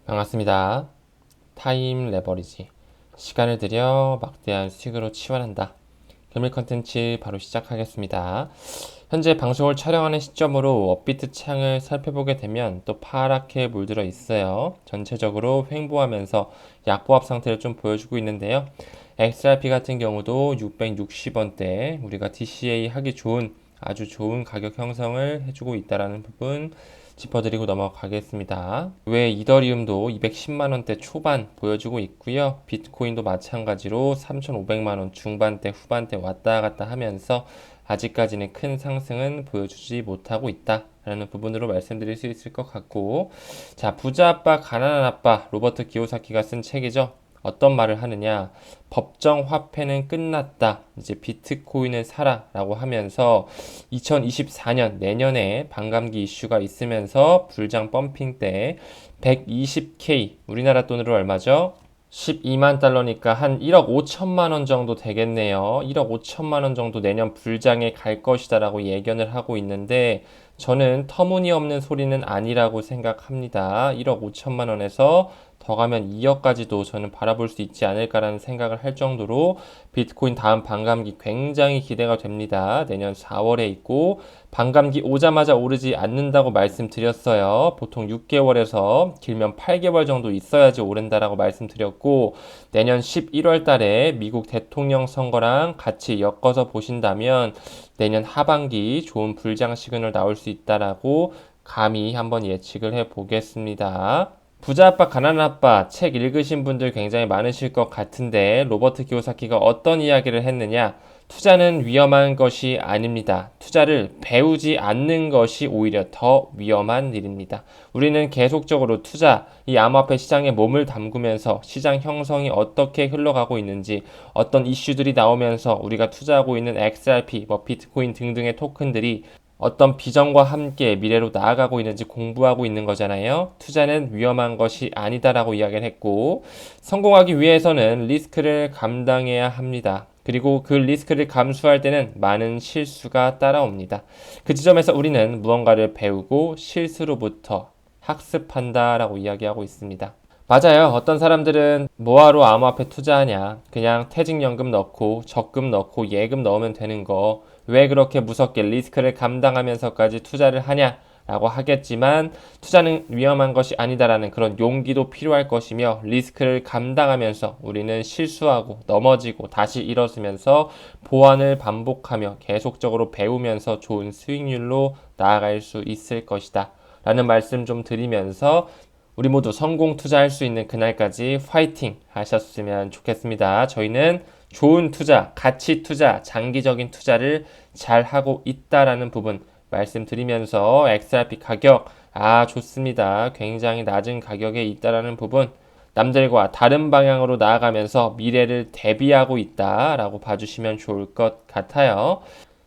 반갑습니다. 타임 레버리지. 시간을 들여 막대한 수익으로 치환한다. 금일 컨텐츠 바로 시작하겠습니다. 현재 방송을 촬영하는 시점으로 업비트 창을 살펴보게 되면 또 파랗게 물들어 있어요. 전체적으로 횡보하면서 약보합 상태를 좀 보여주고 있는데요. XRP 같은 경우도 660원대 우리가 DCA 하기 좋은 아주 좋은 가격 형성을 해주고 있다는 부분 짚어드리고 넘어가겠습니다. 외 이더리움도 210만원대 초반 보여주고 있고요. 비트코인도 마찬가지로 3,500만원 중반대 후반대 왔다 갔다 하면서 아직까지는 큰 상승은 보여주지 못하고 있다 라는 부분으로 말씀드릴 수 있을 것 같고, 자, 부자 아빠 가난한 아빠 로버트 기요사키가 쓴 책이죠. 어떤 말을 하느냐, 법정 화폐는 끝났다, 이제 비트코인을 사라 라고 하면서 2024년 내년에 반감기 이슈가 있으면서 불장 펌핑 때 120K, 우리나라 돈으로 얼마죠? 12만 달러니까 한 1억 5천만 원 정도 되겠네요. 1억 5천만 원 정도 내년 불장에 갈 것이다라고 예견을 하고 있는데, 저는 터무니없는 소리는 아니라고 생각합니다. 1억 5천만 원에서 더 가면 2억까지도 저는 바라볼 수 있지 않을까라는 생각을 할 정도로 비트코인 다음 반감기 굉장히 기대가 됩니다. 내년 4월에 있고 반감기 오자마자 오르지 않는다고 말씀드렸어요. 보통 6개월에서 길면 8개월 정도 있어야지 오른다라고 말씀드렸고, 내년 11월 달에 미국 대통령 선거랑 같이 엮어서 보신다면 내년 하반기 좋은 불장 시그널 나올 수 있다라고 감히 한번 예측을 해 보겠습니다. 부자 아빠 가난한 아빠 책 읽으신 분들 굉장히 많으실 것 같은데, 로버트 기요사키가 어떤 이야기를 했느냐, 투자는 위험한 것이 아닙니다. 투자를 배우지 않는 것이 오히려 더 위험한 일입니다. 우리는 계속적으로 투자, 이 암호화폐 시장에 몸을 담그면서 시장 형성이 어떻게 흘러가고 있는지, 어떤 이슈들이 나오면서 우리가 투자하고 있는 XRP, 비트코인 등등의 토큰들이 어떤 비전과 함께 미래로 나아가고 있는지 공부하고 있는 거잖아요. 투자는 위험한 것이 아니다라고 이야기를 했고, 성공하기 위해서는 리스크를 감당해야 합니다. 그리고 그 리스크를 감수할 때는 많은 실수가 따라옵니다. 그 지점에서 우리는 무언가를 배우고 실수로부터 학습한다라고 이야기하고 있습니다. 맞아요. 어떤 사람들은 뭐하러 암호화폐 투자하냐, 그냥 퇴직연금 넣고 적금 넣고 예금 넣으면 되는 거 왜 그렇게 무섭게 리스크를 감당하면서까지 투자를 하냐 라고 하겠지만, 투자는 위험한 것이 아니다라는 그런 용기도 필요할 것이며, 리스크를 감당하면서 우리는 실수하고 넘어지고 다시 일어서면서 보완을 반복하며 계속적으로 배우면서 좋은 수익률로 나아갈 수 있을 것이다 라는 말씀 좀 드리면서, 우리 모두 성공 투자할 수 있는 그날까지 파이팅 하셨으면 좋겠습니다. 저희는 좋은 투자, 가치 투자, 장기적인 투자를 잘 하고 있다라는 부분 말씀드리면서, XRP 가격, 좋습니다. 굉장히 낮은 가격에 있다라는 부분, 남들과 다른 방향으로 나아가면서 미래를 대비하고 있다라고 봐주시면 좋을 것 같아요.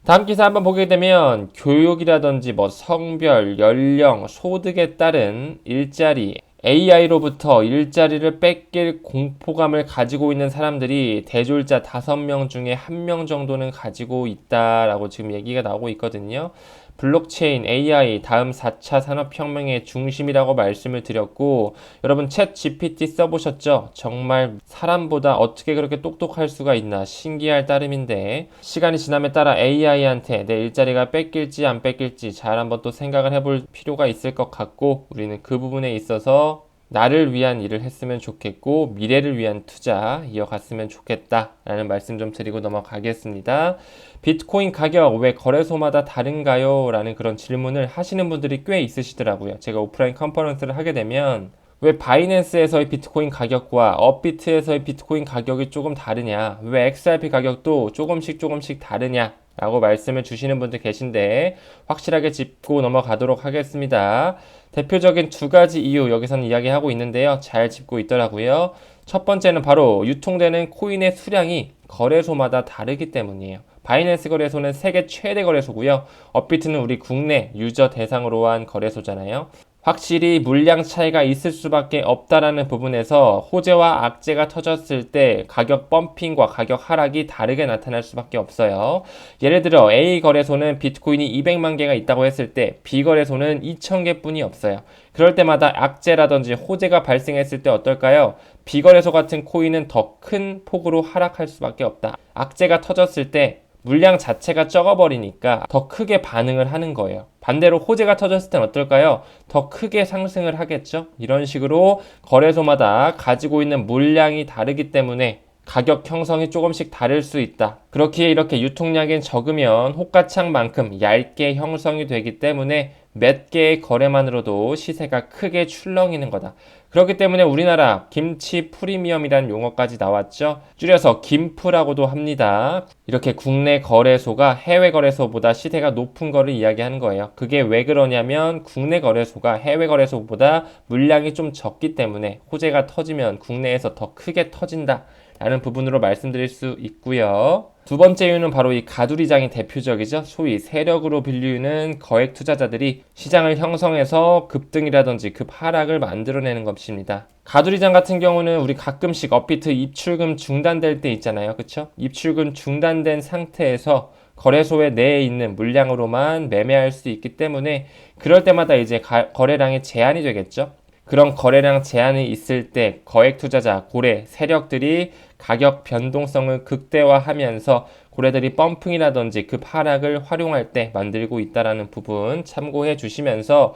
다음 기사 한번 보게 되면, 교육이라든지 성별, 연령, 소득에 따른 일자리, AI로부터 일자리를 뺏길 공포감을 가지고 있는 사람들이 대졸자 5명 중에 1명 정도는 가지고 있다라고 지금 얘기가 나오고 있거든요. 블록체인, AI, 다음 4차 산업혁명의 중심이라고 말씀을 드렸고, 여러분 챗 GPT 써보셨죠? 정말 사람보다 어떻게 그렇게 똑똑할 수가 있나 신기할 따름인데, 시간이 지남에 따라 AI한테 내 일자리가 뺏길지 안 뺏길지 잘 한번 또 생각을 해볼 필요가 있을 것 같고, 우리는 그 부분에 있어서 나를 위한 일을 했으면 좋겠고 미래를 위한 투자 이어갔으면 좋겠다 라는 말씀 좀 드리고 넘어가겠습니다. 비트코인 가격 왜 거래소마다 다른가요? 라는 그런 질문을 하시는 분들이 꽤 있으시더라고요. 제가 오프라인 컨퍼런스를 하게 되면, 왜 바이낸스에서의 비트코인 가격과 업비트에서의 비트코인 가격이 조금 다르냐, 왜 XRP 가격도 조금씩 다르냐 라고 말씀을 주시는 분들 계신데, 확실하게 짚고 넘어가도록 하겠습니다. 대표적인 두 가지 이유 여기서는 이야기하고 있는데요. 잘 짚고 있더라고요. 첫 번째는 바로 유통되는 코인의 수량이 거래소마다 다르기 때문이에요. 바이낸스 거래소는 세계 최대 거래소고요. 업비트는 우리 국내 유저 대상으로 한 거래소잖아요. 확실히 물량 차이가 있을 수밖에 없다라는 부분에서 호재와 악재가 터졌을 때 가격 펌핑과 가격 하락이 다르게 나타날 수밖에 없어요. 예를 들어 A 거래소는 비트코인이 200만 개가 있다고 했을 때 B 거래소는 2,000개 뿐이 없어요. 그럴 때마다 악재라든지 호재가 발생했을 때 어떨까요? B 거래소 같은 코인은 더 큰 폭으로 하락할 수밖에 없다. 악재가 터졌을 때 물량 자체가 적어버리니까 더 크게 반응을 하는 거예요. 반대로 호재가 터졌을 땐 어떨까요? 더 크게 상승을 하겠죠? 이런 식으로 거래소마다 가지고 있는 물량이 다르기 때문에 가격 형성이 조금씩 다를 수 있다. 그렇기에 이렇게 유통량이 적으면 호가창만큼 얇게 형성이 되기 때문에 몇 개의 거래만으로도 시세가 크게 출렁이는 거다. 그렇기 때문에 우리나라 김치 프리미엄이란 용어까지 나왔죠. 줄여서 김프라고도 합니다. 이렇게 국내 거래소가 해외 거래소보다 시세가 높은 거를 이야기하는 거예요. 그게 왜 그러냐면 국내 거래소가 해외 거래소보다 물량이 좀 적기 때문에 호재가 터지면 국내에서 더 크게 터진다 라는 부분으로 말씀드릴 수 있고요. 두 번째 이유는 바로 이 가두리장이 대표적이죠. 소위 세력으로 불리는 거액 투자자들이 시장을 형성해서 급등이라든지 급하락을 만들어내는 것입니다. 가두리장 같은 경우는 우리 가끔씩 업비트 입출금 중단될 때 있잖아요. 그쵸? 입출금 중단된 상태에서 거래소에 내에 있는 물량으로만 매매할 수 있기 때문에 그럴 때마다 이제 거래량이 제한이 되겠죠. 그런 거래량 제한이 있을 때 거액 투자자, 고래, 세력들이 가격 변동성을 극대화하면서 고래들이 펌핑이라든지 급하락을 활용할 때 만들고 있다는 부분 참고해 주시면서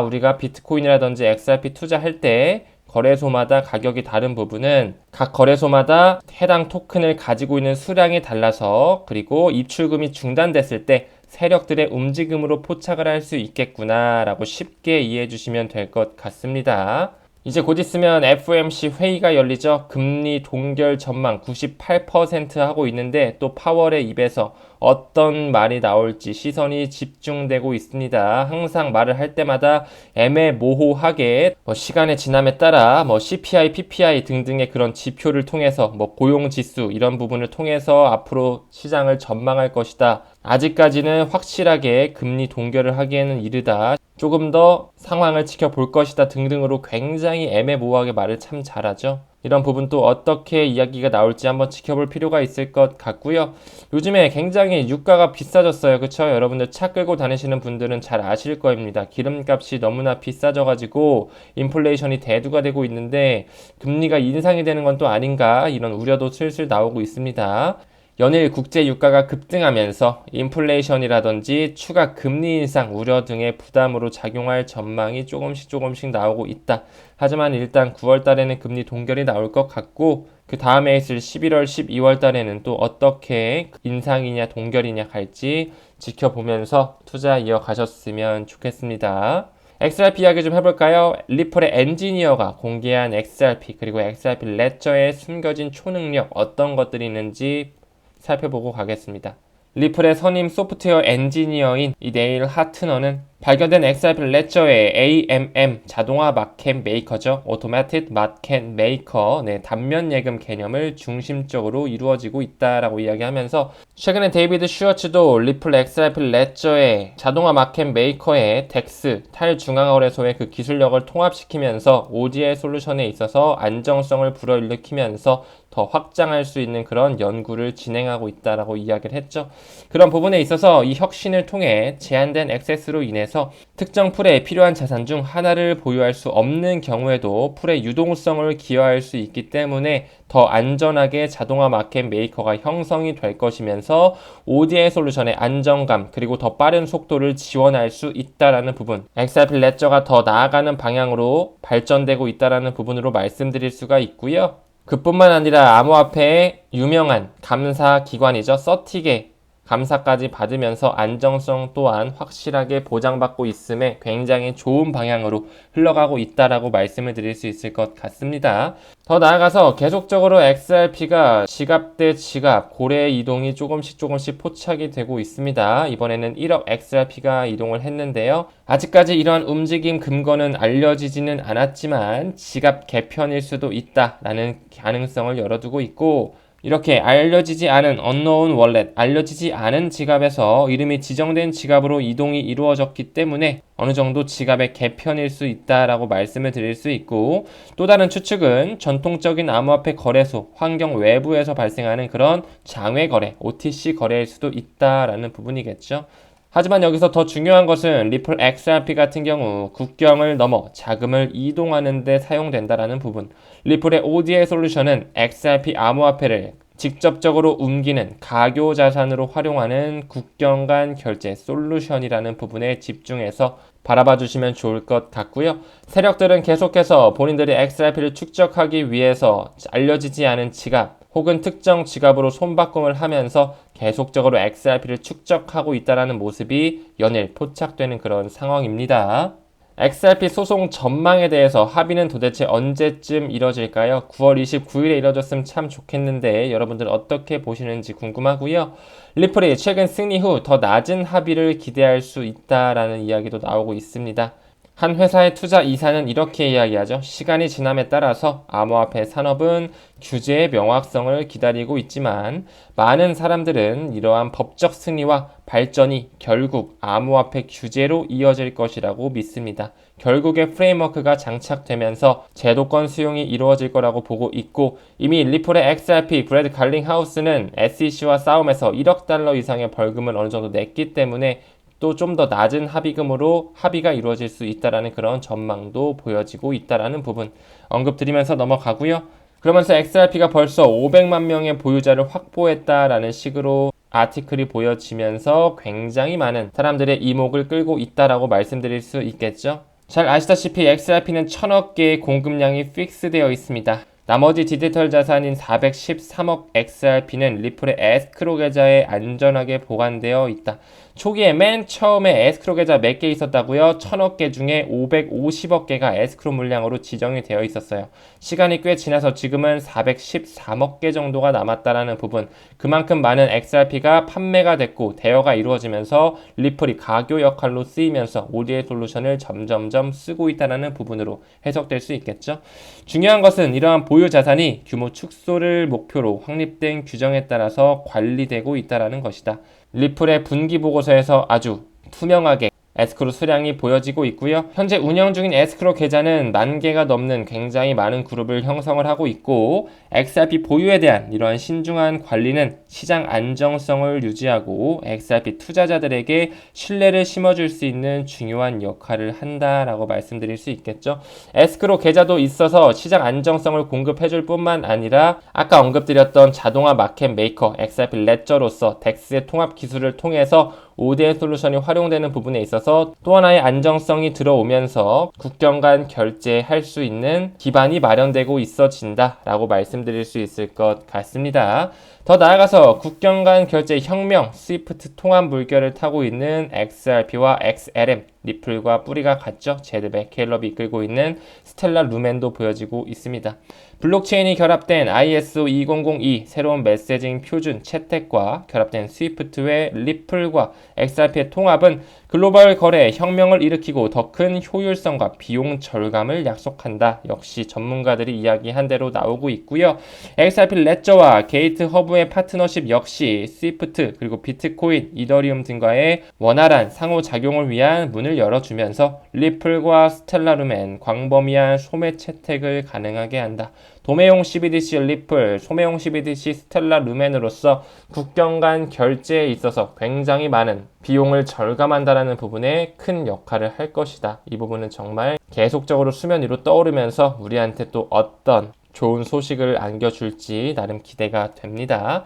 우리가 비트코인이라든지 XRP 투자할 때 거래소마다 가격이 다른 부분은 각 거래소마다 해당 토큰을 가지고 있는 수량이 달라서 그리고 입출금이 중단됐을 때 세력들의 움직임으로 포착을 할 수 있겠구나 라고 쉽게 이해해 주시면 될 것 같습니다. 이제 곧 있으면 FOMC 회의가 열리죠. 금리 동결 전망 98% 하고 있는데 또 파월의 입에서 어떤 말이 나올지 시선이 집중되고 있습니다. 항상 말을 할 때마다 애매모호하게 시간의 지남에 따라 CPI, PPI 등등의 그런 지표를 통해서 고용지수 이런 부분을 통해서 앞으로 시장을 전망할 것이다. 아직까지는 확실하게 금리 동결을 하기에는 이르다. 조금 더 상황을 지켜볼 것이다 등등으로 굉장히 애매모호하게 말을 참 잘하죠. 이런 부분 또 어떻게 이야기가 나올지 한번 지켜볼 필요가 있을 것 같고요. 요즘에 굉장히 유가가 비싸졌어요. 그쵸? 여러분들 차 끌고 다니시는 분들은 잘 아실 겁니다. 기름값이 너무나 비싸져가지고 인플레이션이 대두가 되고 있는데 금리가 인상이 되는 건 또 아닌가 이런 우려도 슬슬 나오고 있습니다. 연일 국제 유가가 급등하면서 인플레이션이라든지 추가 금리 인상 우려 등의 부담으로 작용할 전망이 조금씩 나오고 있다. 하지만 일단 9월 달에는 금리 동결이 나올 것 같고 그 다음에 있을 11월, 12월 달에는 또 어떻게 인상이냐 동결이냐 갈지 지켜보면서 투자 이어가셨으면 좋겠습니다. XRP 이야기 좀 해볼까요? 리플의 엔지니어가 공개한 XRP 그리고 XRP 레저의 숨겨진 초능력 어떤 것들이 있는지 살펴보고 가겠습니다. 리플의 선임 소프트웨어 엔지니어인 이 네일 하트너는 발견된 XRP 레저의 AMM 자동화 마켓 메이커죠. Automated Market Maker 단면 예금 개념을 중심적으로 이루어지고 있다라고 이야기하면서 최근에 데이비드 슈어츠도 리플 XRP 레저의 자동화 마켓 메이커의 덱스 탈중앙거래소의 그 기술력을 통합시키면서 ODI 솔루션에 있어서 안정성을 불어일으키면서 더 확장할 수 있는 그런 연구를 진행하고 있다라고 이야기를 했죠. 그런 부분에 있어서 이 혁신을 통해 제한된 액세스로 인해서 특정 풀에 필요한 자산 중 하나를 보유할 수 없는 경우에도 풀의 유동성을 기여할 수 있기 때문에 더 안전하게 자동화 마켓 메이커가 형성이 될 것이면서 ODI 솔루션의 안정감 그리고 더 빠른 속도를 지원할 수 있다라는 부분, XRP 레저가 더 나아가는 방향으로 발전되고 있다라는 부분으로 말씀드릴 수가 있고요. 그뿐만 아니라 암호화폐의 유명한 감사 기관이죠. 서틱의 감사까지 받으면서 안정성 또한 확실하게 보장받고 있음에 굉장히 좋은 방향으로 흘러가고 있다라고 말씀을 드릴 수 있을 것 같습니다. 더 나아가서 계속적으로 XRP가 지갑 대 지갑 고래 이동이 조금씩 포착이 되고 있습니다. 이번에는 1억 XRP가 이동을 했는데요. 아직까지 이러한 움직임 근거는 알려지지는 않았지만 지갑 개편일 수도 있다라는 가능성을 열어두고 있고 이렇게 알려지지 않은 unknown wallet, 알려지지 않은 지갑에서 이름이 지정된 지갑으로 이동이 이루어졌기 때문에 어느 정도 지갑의 개편일 수 있다라고 말씀을 드릴 수 있고, 또 다른 추측은 전통적인 암호화폐 거래소, 환경 외부에서 발생하는 그런 장외 거래, OTC 거래일 수도 있다라는 부분이겠죠. 하지만 여기서 더 중요한 것은 리플 XRP 같은 경우 국경을 넘어 자금을 이동하는 데 사용된다라는 부분. 리플의 ODA 솔루션은 XRP 암호화폐를 직접적으로 옮기는 가교 자산으로 활용하는 국경 간 결제 솔루션이라는 부분에 집중해서 바라봐 주시면 좋을 것 같고요. 세력들은 계속해서 본인들이 XRP를 축적하기 위해서 알려지지 않은 지갑 혹은 특정 지갑으로 손바꿈을 하면서 계속적으로 XRP를 축적하고 있다는 모습이 연일 포착되는 그런 상황입니다. XRP 소송 전망에 대해서 합의는 도대체 언제쯤 이뤄질까요? 9월 29일에 이뤄졌으면 참 좋겠는데 여러분들 어떻게 보시는지 궁금하고요. 리플이 최근 승리 후 더 낮은 합의를 기대할 수 있다라는 이야기도 나오고 있습니다. 한 회사의 투자 이사는 이렇게 이야기하죠. 시간이 지남에 따라서 암호화폐 산업은 규제의 명확성을 기다리고 있지만 많은 사람들은 이러한 법적 승리와 발전이 결국 암호화폐 규제로 이어질 것이라고 믿습니다. 결국에 프레임워크가 장착되면서 제도권 수용이 이루어질 거라고 보고 있고, 이미 리플의 XRP 브래드 갈링하우스는 SEC와 싸움에서 1억 달러 이상의 벌금을 어느 정도 냈기 때문에 또 좀 더 낮은 합의금으로 합의가 이루어질 수 있다라는 그런 전망도 보여지고 있다라는 부분 언급드리면서 넘어가고요. 그러면서 XRP가 벌써 500만 명의 보유자를 확보했다라는 식으로 아티클이 보여지면서 굉장히 많은 사람들의 이목을 끌고 있다라고 말씀드릴 수 있겠죠. 잘 아시다시피 XRP는 1000억 개의 공급량이 픽스되어 있습니다. 나머지 디지털 자산인 413억 XRP는 리플의 에스크로 계좌에 안전하게 보관되어 있다. 초기에 맨 처음에 에스크로 계좌 몇 개 있었다고요? 1000억 개 중에 550억 개가 에스크로 물량으로 지정이 되어 있었어요. 시간이 꽤 지나서 지금은 413억 개 정도가 남았다라는 부분, 그만큼 많은 XRP가 판매가 됐고 대여가 이루어지면서 리플이 가교 역할로 쓰이면서 ODA 솔루션을 점점점 쓰고 있다는 부분으로 해석될 수 있겠죠. 중요한 것은 이러한 보유 자산이 규모 축소를 목표로 확립된 규정에 따라서 관리되고 있다는 것이다. 리플의 분기 보고서에서 아주 투명하게 에스크로 수량이 보여지고 있고요. 현재 운영 중인 에스크로 계좌는 10,000개가 넘는 굉장히 많은 그룹을 형성을 하고 있고, XRP 보유에 대한 이러한 신중한 관리는 시장 안정성을 유지하고 XRP 투자자들에게 신뢰를 심어줄 수 있는 중요한 역할을 한다라고 말씀드릴 수 있겠죠. 에스크로 계좌도 있어서 시장 안정성을 공급해줄 뿐만 아니라 아까 언급드렸던 자동화 마켓 메이커 XRP 레저로서 덱스의 통합 기술을 통해서 ODA 솔루션이 활용되는 부분에 있어서 또 하나의 안정성이 들어오면서 국경 간 결제할 수 있는 기반이 마련되고 있어진다라고 말씀드릴 수 있을 것 같습니다. 더 나아가서 국경 간 결제 혁명, 스위프트 통합 물결을 타고 있는 XRP와 XLM, 리플과 뿌리가 같죠. 제드백, 켈럽이 이끌고 있는 스텔라 루멘도 보여지고 있습니다. 블록체인이 결합된 ISO 2002 새로운 메시징 표준 채택과 결합된 스위프트 외 리플과 XRP의 통합은 글로벌 거래에 혁명을 일으키고 더 큰 효율성과 비용 절감을 약속한다. 역시 전문가들이 이야기한 대로 나오고 있고요. XRP 레저와 게이트 허브의 파트너십 역시 스위프트 그리고 비트코인, 이더리움 등과의 원활한 상호작용을 위한 문을 열어주면서 리플과 스텔라 루멘 광범위한 소매 채택을 가능하게 한다. 도매용 CBDC 리플, 소매용 CBDC 스텔라 루멘으로서 국경 간 결제에 있어서 굉장히 많은 비용을 절감한다는 부분에 큰 역할을 할 것이다. 이 부분은 정말 계속적으로 수면 위로 떠오르면서 우리한테 또 어떤 좋은 소식을 안겨줄지 나름 기대가 됩니다.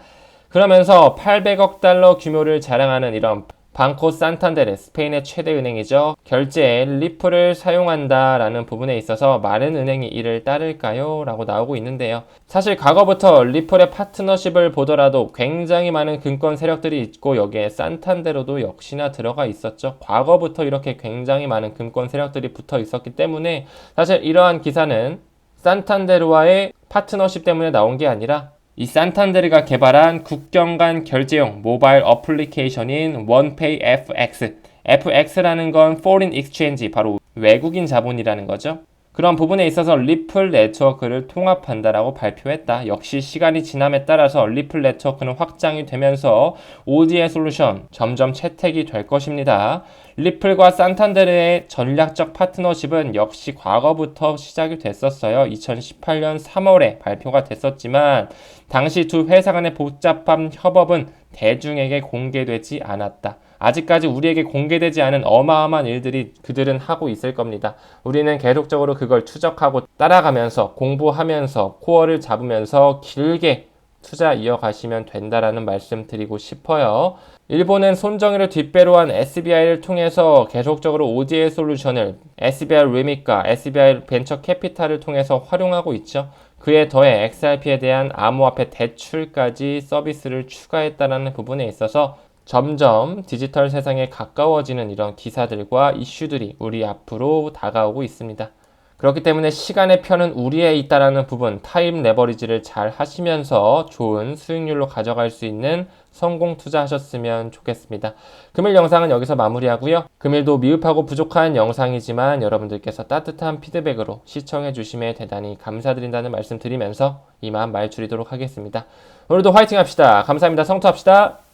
그러면서 800억 달러 규모를 자랑하는 이런 방코 산탄데르, 스페인의 최대 은행이죠. 결제에 리플을 사용한다라는 부분에 있어서 많은 은행이 이를 따를까요? 라고 나오고 있는데요. 사실 과거부터 리플의 파트너십을 보더라도 굉장히 많은 금권 세력들이 있고 여기에 산탄데르도 역시나 들어가 있었죠. 과거부터 이렇게 굉장히 많은 금권 세력들이 붙어 있었기 때문에 사실 이러한 기사는 산탄데르와의 파트너십 때문에 나온 게 아니라 이 산탄데르가 개발한 국경 간 결제용 모바일 어플리케이션인 원페이 FX. FX라는 건 Foreign Exchange, 바로 외국인 자본이라는 거죠. 그런 부분에 있어서 리플 네트워크를 통합한다라고 발표했다. 역시 시간이 지남에 따라서 리플 네트워크는 확장이 되면서 ODA 솔루션 점점 채택이 될 것입니다. 리플과 산탄데르의 전략적 파트너십은 역시 과거부터 시작이 됐었어요. 2018년 3월에 발표가 됐었지만 당시 두 회사 간의 복잡한 협업은 대중에게 공개되지 않았다. 아직까지 우리에게 공개되지 않은 어마어마한 일들이 그들은 하고 있을 겁니다. 우리는 계속적으로 그걸 추적하고 따라가면서 공부하면서 코어를 잡으면서 길게 투자 이어가시면 된다라는 말씀 드리고 싶어요. 일본은 손정희를 뒷배로 한 SBI를 통해서 계속적으로 ODA 솔루션을 SBI 리밋과 SBI 벤처 캐피탈을 통해서 활용하고 있죠. 그에 더해 XRP에 대한 암호화폐 대출까지 서비스를 추가했다는 부분에 있어서 점점 디지털 세상에 가까워지는 이런 기사들과 이슈들이 우리 앞으로 다가오고 있습니다. 그렇기 때문에 시간의 편은 우리에 있다라는 부분, 타임 레버리지를 잘 하시면서 좋은 수익률로 가져갈 수 있는 성공 투자하셨으면 좋겠습니다. 금일 영상은 여기서 마무리하고요. 금일도 미흡하고 부족한 영상이지만 여러분들께서 따뜻한 피드백으로 시청해 주심에 대단히 감사드린다는 말씀 드리면서 이만 말 줄이도록 하겠습니다. 오늘도 화이팅 합시다. 감사합니다. 성투합시다.